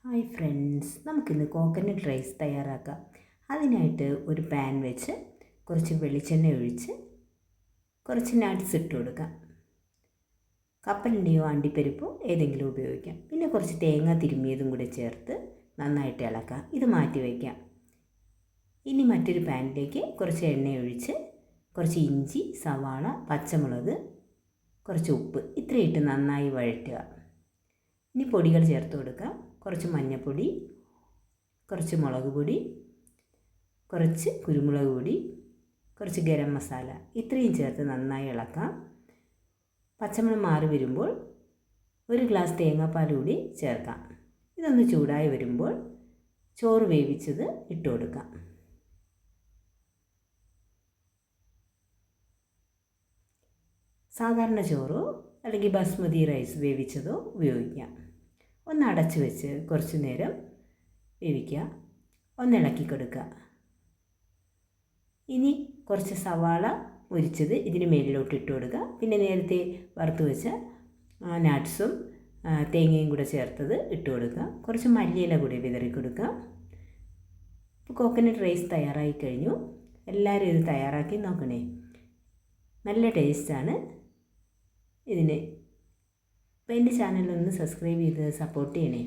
Hi friends, നമുക്കിന്ന് coconut rice തയ്യാറാക്കാം. അതിനായിട്ട് ഒരു പാൻ വെച്ച് കുറച്ച് വെളിച്ചെണ്ണ ഒഴിച്ച് കുറച്ച് നട്ട്സ് ഇട്ട് കൊടുക്കാം. കപ്പലണ്ടിയോ അണ്ടിപ്പരിപ്പോ ഏതെങ്കിലും ഉപയോഗിക്കാം. പിന്നെ കുറച്ച് തേങ്ങ തിരുമ്മിയതും കൂടെ ചേർത്ത് നന്നായിട്ട് ഇളക്കാം. ഇത് മാറ്റി വയ്ക്കാം. ഇനി മറ്റൊരു പാനിലേക്ക് കുറച്ച് എണ്ണ ഒഴിച്ച് കുറച്ച് ഇഞ്ചി, സവാള, പച്ചമുളക്, കുറച്ച് ഉപ്പ് ഇത്രയിട്ട് നന്നായി വഴറ്റുക. ഇനി പൊടികൾ ചേർത്ത് കൊടുക്കാം. കുറച്ച് മഞ്ഞൾപ്പൊടി, കുറച്ച് മുളക് പൊടി, കുറച്ച് കുരുമുളക് പൊടി, കുറച്ച് ഗരം മസാല ഇത്രയും ചേർത്ത് നന്നായി ഇളക്കാം. പച്ചമണം മാറി വരുമ്പോൾ ഒരു ഗ്ലാസ് തേങ്ങാപ്പാൽ കൂടി ചേർക്കാം. ഇതൊന്ന് ചൂടായി വരുമ്പോൾ ചോറ് വേവിച്ചത് ഇട്ട് കൊടുക്കാം. സാധാരണ ചോറോ അല്ലെങ്കിൽ ബസ്മതി റൈസ് വേവിച്ചതോ ഉപയോഗിക്കാം. ഒന്ന് അടച്ച് വെച്ച് കുറച്ച് നേരം വേവിക്കുക. ഒന്ന് ഇളക്കി കൊടുക്കുക. ഇനി കുറച്ച് സവാള മുരിച്ചത് ഇതിന് മേലിലോട്ട് ഇട്ട് കൊടുക്കുക. പിന്നെ നേരത്തെ വറുത്ത് വെച്ച നട്ട്സും തേങ്ങയും കൂടെ ചേർത്തത് ഇട്ട് കൊടുക്കുക. കുറച്ച് മല്ലിയില കൂടി വിതറി കൊടുക്കുക. ഇപ്പോൾ കോക്കനട്ട് റൈസ് തയ്യാറായി കഴിഞ്ഞു. എല്ലാവരും ഇത് തയ്യാറാക്കി നോക്കണേ. നല്ല ടേസ്റ്റാണ് ഇതിന്. അപ്പോൾ എൻ്റെ ചാനലൊന്ന് സബ്സ്ക്രൈബ് ചെയ്ത് സപ്പോർട്ട് ചെയ്യണേ.